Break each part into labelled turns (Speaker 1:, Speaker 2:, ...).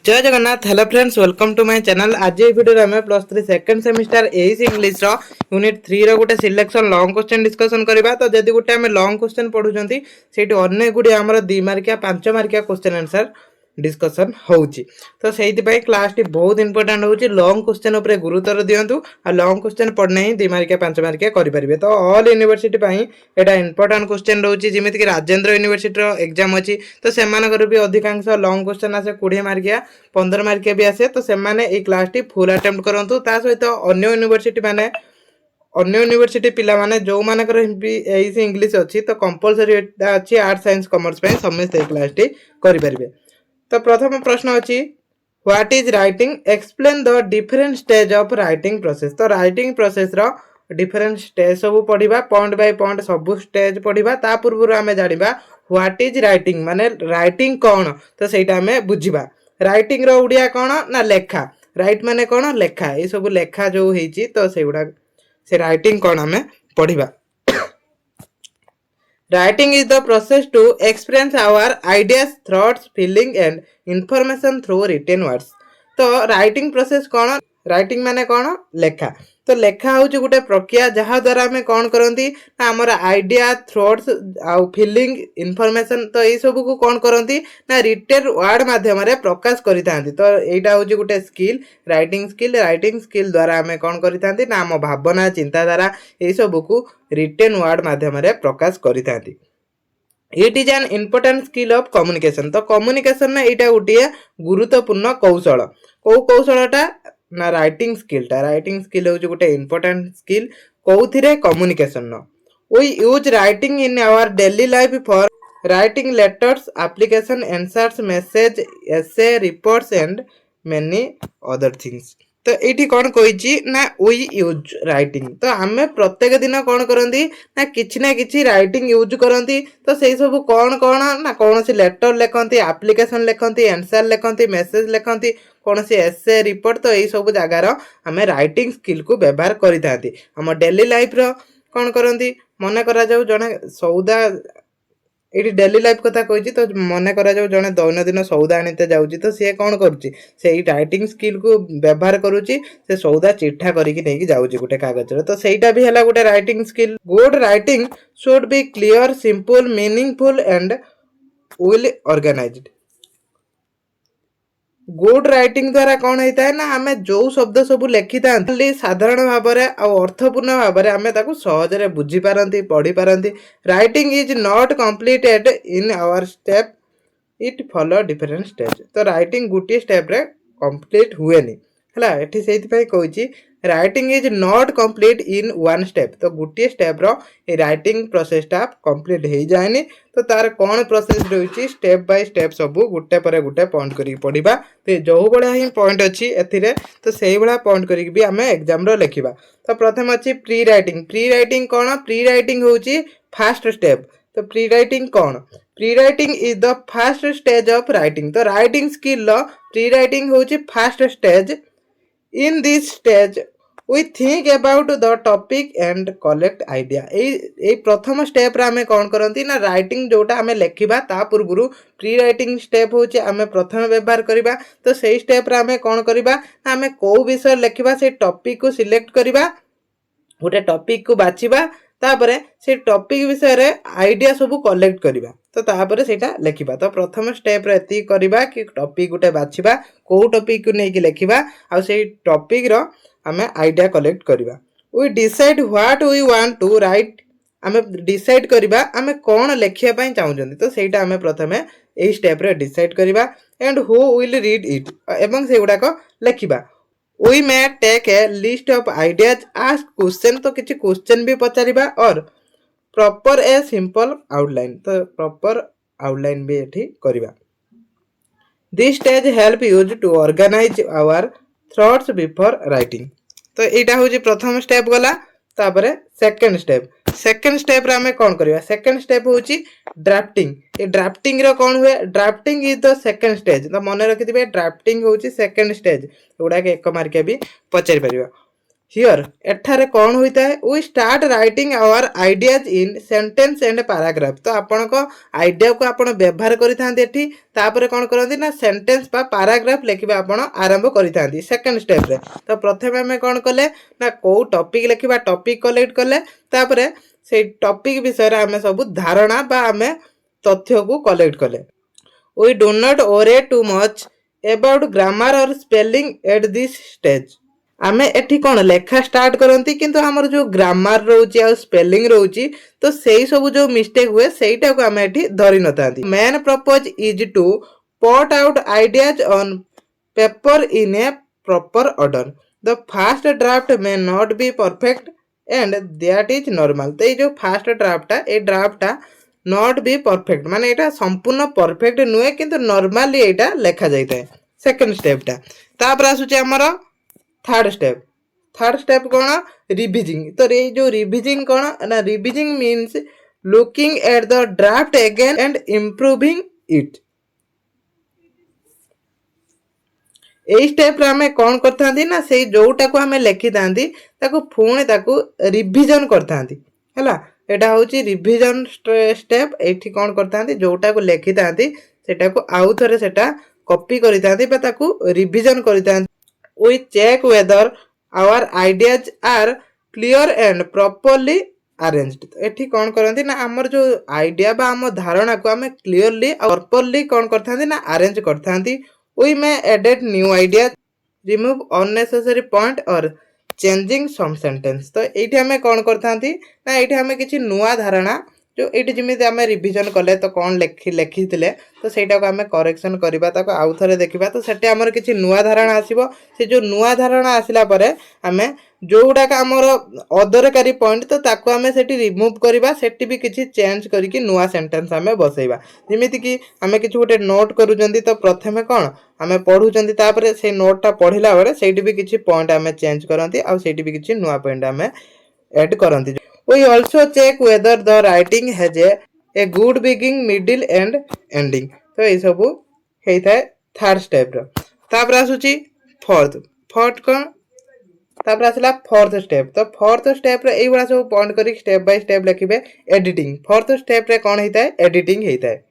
Speaker 1: जय Jagannath. Hello friends, welcome to my channel. आज ये वीडियो में प्लस 3 सेकंड सेमिस्टर एस इंग्लिश रो यूनिट 3 रो गोटे सिलेक्शन लॉन्ग क्वेश्चन डिस्कशन करबा। तो जदी गोटे हम लॉन्ग क्वेश्चन पढुचंती सेठी अनेक गुडी हमर 2 मार्किया 5 मार्किया क्वेश्चन आंसर डिस्कशन होउची। तो सेहिति पई क्लास टी बहुत इंपोर्टेंट होउची। लॉन्ग क्वेश्चन ऊपर गुरुत्व दियंतु आ लॉन्ग क्वेश्चन पढने ही 2 मार्किया 5 मार्किया करि परिबे। तो ऑल यूनिवर्सिटी पई एटा इंपोर्टेंट क्वेश्चन रहउची। जेमिति कि राजेंद्र यूनिवर्सिटी रो एग्जाम अछि तो सेमानकर भी अधिकांश लॉन्ग क्वेश्चन आसे 20 मार्किया 15 मार्किया भी आसे। तो सेमाने ए क्लास टी फुल अटेम्प्ट करंतु। ता सहित अन्य यूनिवर्सिटी माने अन्य यूनिवर्सिटी पिला माने जो मानकर एस इंग्लिश अछि तो कंपलसरी अछि आर्ट साइंस कॉमर्स पई समस्त ए क्लास टी करि परिबे। तो प्रथम प्रश्न अछि what is writing, explain the different stage of writing process. तो राइटिंग प्रोसेस रो डिफरेंट स्टेज सब पढिबा, पॉइंट बाय पॉइंट सब स्टेज पढिबा। ता पूर्व हमें जानिबा व्हाट इज राइटिंग माने राइटिंग कोन। तो सेटा हमें बुझिबा। राइटिंग रो उडिया कोन ना लेखा। राइट माने कोन लेखा। ए सब लेखा जो हेची तो सेउडा से राइटिंग कोन हमें पढिबा। Writing is the process to express our ideas, thoughts, feeling and information through written words. तो राइटिंग प्रोसेस कौन? राइटिंग माने कौन? लेखा। तो लेखा हूँ गोटे प्रक्रिया जहाँ द्वारा आम कौन करती ना आमर आइडिया, थॉट्स आउ फीलिंग इनफॉरमेशन तो ये सब को कौन करती ना रिटेन वर्ड माध्यम प्रकाश करिथांती। तो यहाँ हूँ गोटे skill writing skill. Writing skill द्वारा आम कौन करिथांती ना आम भावना चिंताधारा ये सब को रिटेन वर्ड माध्यम प्रकाश करिथांती। It is an important skill of communication. तो कम्युनिकेशन में यहाँ गोटे गुरुत्वपूर्ण कौशल। कौ कौशलटा ना राइटिंग स्किलटा। राइटिंग स्किल हूँ गोटे इम्पोर्टेंट स्किल कौथिरे communication. We use writing in our daily life for writing letters, application, answers, message, essay, reports and many other things. तो ये कौन कही ना वी यूज राइटिंग। तो आम प्रत्येक दिन कौन करती ना किछि राइटिंग यूज करती। तो से सब कौन कौन ना कौन सी लेटर लिखती, एप्लीकेशन लिखती, आंसर लिखती, मेसेज लिखती, कौन सी एसे, रिपोर्ट। तो यही सब जगार आम राइटिंग स्किल को व्यवहार करें। आम डेली लाइफ रो कौन करती मन करा जाऊ जने सौदा ये डेली लाइफ कथा कही। तो मन करा जाऊ जने दैनंदिन सौदा आनीते जाऊँगी तो सी कौन करुच्ची से राइटिंग स्किल को व्यवहार करुच्ची। से सौदा चिठा करके नहीं जाऊँगी गोटे कागज। तो सहीटा भी है गोटे writing skill. Good writing should be clear, simple, meaningful and well organised. Good writing द्वारा कौन होता है ना आम जो शब्द सब लिखि था साधारण भाव में अर्थपूर्ण भाव में आम सहजरे बुझी पारती, पढ़ी पारती। Writing is not completed in our step, it follow different stage. तो राइटिंग गोटे स्टेप रे कंप्लीट हुए है एठी से कही writing is not complete in one step. तो गोटे स्टेप रो राइटिंग प्रोसेसटा कंप्लीट हो जाए। तो तार कौन प्रोसेस रही स्टेप बाय स्टेप सब गोटे पर गोटे पॉइंट करी पढ़ा। तो जो भाया ही पॉइंट अच्छी एथिरे तो से भाया पॉइंट करी भी आम एग्जाम रो लिखा। तो प्रथम अच्छी प्री राइटिंग। प्री राइटिंग कौन? प्री राइटिंग होची फास्ट स्टेप। तो प्री राइटिंग कौन? Pre writing is the first stage of writing. तो राइटिंग स्किल प्री राइटिंग होची first stage. In this stage we think about the topic and collect idea. ए प्रथम step रे आमे कौन करती ना राइटिंग जोटा आमे लिखिबा ता पूर्व प्री राइटिंग स्टेप होची आमे प्रथम व्यवहार करिबा। तो सेही स्टेप रे आमे कौन करिबा ना आमे को विषय लिखिबा से टॉपिक को सिलेक्ट करिबा, गोटे टॉपिक को बाछिबा, तापरे से टॉपिक विषय रे आइडिया सब कलेक्ट करिबा। तो तापरे सेटा लिखिबा। तो प्रथम स्टेप रे एती करिबा कि टॉपिक गोटे बाछिबा, को टॉपिक को नै कि लिखिबा आ से टॉपिक रो आमे आइडिया कलेक्ट करिबा। We decide what we want to write. आमे डिसाइड करिबा आमे कोन लिखिया पई चाहउछन्ती। तो सेटा आमे प्रथमे एई स्टेप रे डिसाइड करिबा and who will read it एवं सेगुडा को लिखिबा। We may take a list of ideas, ask question. तो किछि क्वेश्चन भी पचारिबा और प्रॉपर ए सिंपल आउटलाइन। तो प्रॉपर आउटलाइन भी एठी करिबा। This stage help us to organise our thoughts before writing. तो यहाँ हूँ प्रथम स्टेप गला। तापरे सेकंड स्टेप। सेकंड स्टेप रे आमे कौन करिबा? सेकंड स्टेप होची ड्राफ्टिंग। ए ड्राफ्टिंग रो कौन हुए? Drafting is the second stage. तो मन रखिथिबे ड्राफ्टिंग होची सेकंड स्टेज। एगुडा के 1 मार्क भी पचारि परिबा। हियर एठारे कौन होता है we start writing our ideas in sentence and paragraph तो आपण को आइडिया को आपण व्यवहार करिथांती तापर कौन करती ना सेंटेंस बा पैराग्राफ लिखा आपण आरंभ करिथांती सेकंड स्टेप रे तो प्रथमे आम कौन कले ना को टॉपिक लिखा टॉपिक कलेक्ट कले तापर से टॉपिक विषय आम सब धारणा बा आम तथ्य को कलेक्ट कले we do not worry too much about grammar और स्पेलिंग एट दिस स्टेज आमे एठी कौन लेखा स्टार्ट करती किंतु हमर जो ग्रामर रोची आ स्पेलिंग रोची तो सेही सब जो मिस्टेक हुए सेटा को आमे एठी धरि नथांती main purpose is to put out ideas on paper in a proper order the first draft may not be perfect and that is normal तो ये जो फास्ट ड्राफ्टा नॉट बी परफेक्ट माने एटा संपूर्ण परफेक्ट नुहे किंतु नॉर्मली एटा लेखा जाइता है सेकंड स्टेपटा तापर आसुची हमर थर्ड स्टेप कौन रिविजिंग तो ये जो रिविजिंग कौन ना revising means looking at the draft again and improving it यही स्टेप रे हमें कौन करथांती ना से जोटा को हमें लिखि थांती ताको पुणे ताको रिविजन करथांती हैला एटा होची रिविजन स्टेप एठी कौन करथांती जोटा को लिखि थांती सेटा को आउ थरे सेटा कॉपी करिथांती बा ताको revision करिथांती we check whether our ideas are clear and properly arranged एठी कौन करती ना आमर जो आइडिया बा आम धारणा को आम क्लीयरली प्रॉपर्ली कौन करथांती ना arrange करथांती we may edit new ideas remove unnecessary point or changing some sentence तो एठी हमें कौन करथांती ना एठी हमें किछि नुआ धारणा जो ये जमी आम रिविजन कले तो कौन लिखी तो सहीटा को आम करेक्शन करवा आउ थे देखा तो से आमर किसी नुआ धारणा आसो से जो नुआ धारणा आसला आम जो गुड़ाक आमर अदरकारी पॉइंट तो ताको आम से रिमूव करवा से भी किसी चेंज करके नुआ सेंटेंस आम बसैबा जमीती कि आम कि गोटे नोट करूँ तो प्रथमे कौन आम पढ़ुं से नोटा पढ़ला बेले से भी किसी पॉइंट आम चेंज करती आउट भी किसी नुआ पॉइंट आम एड करती We also check whether the writing has a good beginning, middle and ending. तो ये सब होता है थर्ड स्टेप रो तापर आसुची फोर्थ कौन तापर आसला फोर्थ स्टेप तो फोर्थ स्टेप रे एई बड़ा सब पॉइंट करी स्टेप बाय स्टेप लिखिबे एडिटिंग फोर्थ स्टेप रे कौन होता है एडिटिंग होता है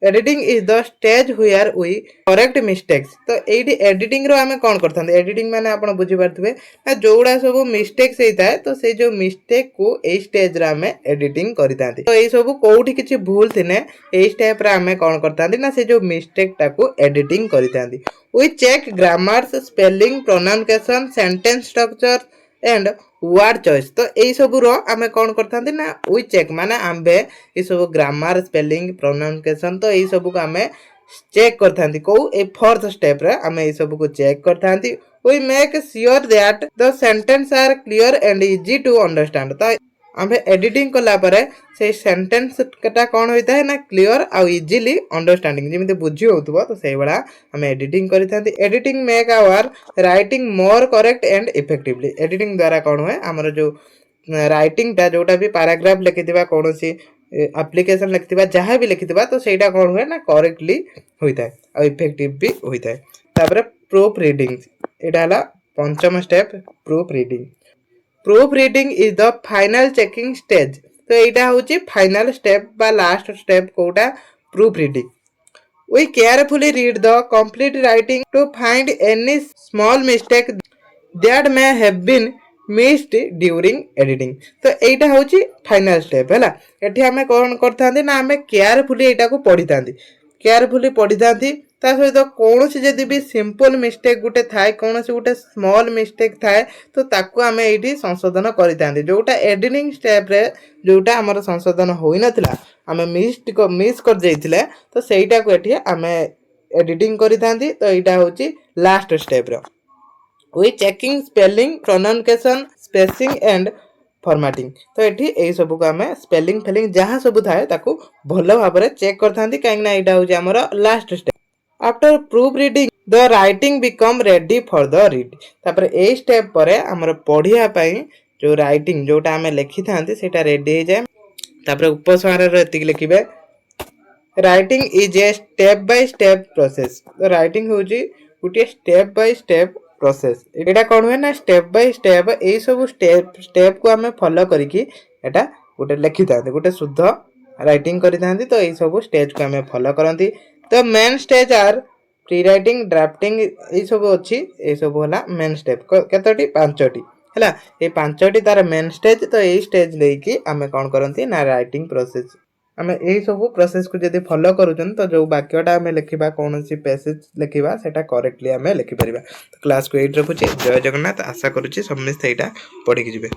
Speaker 1: editing is the stage where we correct mistakes तो एडी एडिटिंग रो हमें कौन करथांते एडिटिंग माने आपण बुझी पारथबे ना जोड़ा सब मिस्टेक्स होता है तो से जो मिस्टेक को ए स्टेज रे हमें एडिटिंग करितांती तो ए सब कोउठी किछि भूल थिने ए स्टेप रे हमें कौन करतांती ना से जो मिस्टेक टाको एडिटिंग करितांती we check grammars spelling pronunciation sentence structure and word choice तो यही सब आम कौन करते ना वी चेक माने आम्बे ये सब ग्रामर स्पेलिंग प्रोनाउंसिएशन तो यही सब को आम चेक करथांती को ए फोर्थ स्टेप रे आम ये सब को चेक करथांती we make sure that the sentence are clear and easy to understand तो आम एडिटिंग कला परे से सेंटेंस टा कौन होता है ना क्लियर आउ इजीली अंडरस्टैंडिंग जमी बुझी होतबो तो से बड़ा आम एडिटिंग करिथांती editing make our writing more correct and effectively editing द्वारा कौन हुए आमर जो राइटिंग टा जोटा भी पैराग्राफ लिखिथिबा कोनोसी एप्लिकेशन लिखिथिबा जहां भी लिखिथिबा तो सेटा कौन हुए ना करेक्टली होता है और इफेक्टिव भी होता है तापर प्रूफ रीडिंग एटा हला पंचम step proof reading is the final checking stage तो यहाँ हूँ फाइनल स्टेप बा लास्ट स्टेप कोटा proof reading we carefully read the complete writing to find any small mistake that may have been missed during editing तो यहाँ हूँ final step है ये आम कौन करते ना आम केयरफुली यहाँ को पढ़ी था ता सहित कौन जदि भी सिंपल मिस्टेक गोटे थाए कौन गोटे स्मॉल मिस्टेक थाए तो ताकू आम ये संशोधन करते जोटा एडिटिंग स्टेप रे जोटा आमर संशोधन हो नाला आम मिस कर जाइए तो सहीटा को ये आम एडिटिंग करते तो यहाँ हूँ last step we checking spelling pronunciation spacing and formatting तो ये यही सब को आम स्पेलिंग फेलिंग जहाँ सब थाए ताकू भल भाव में चेक करते कहीं यहाँ हूँ आमर last step after proof reading the writing become ready for the read तापर ए स्टेप पर आमर पढ़िया जो राइटिंग जोटा आम लिखि था रेडी हो जाए तापर उपसंहार एतिक लिखिबे writing is a step by step process तो राइटिंग हूँ गोटे स्टेप बाय स्टेप प्रोसेस एटा कौन हुए ना स्टेप बाय स्टेप यही सब स्टेप को आम फॉलो करके एटा गोटे लिखि था गोटे शुद्ध राइटिंग करि थांती तो यही सब स्टेज को आम फॉलो करंती तो main stage are pre writing drafting यही सब अच्छी यही सब होला मेन स्टेप केतोटी पांचटी हैला ये पांचटी तार मेन स्टेज तो यही स्टेज लेके आम कौन करंती ना राइटिंग प्रोसेस आम यही सब प्रोसेस को जब फॉलो करूँ तो जो वाक्यटा आम लिखा कौन सी पैसेज लिखा से करेक्टली आम लिखिपर तो क्लास को ये रखुच्छे जय जगन्नाथ आशा करुच्ची समस्ते यहाँ पढ़ी जी।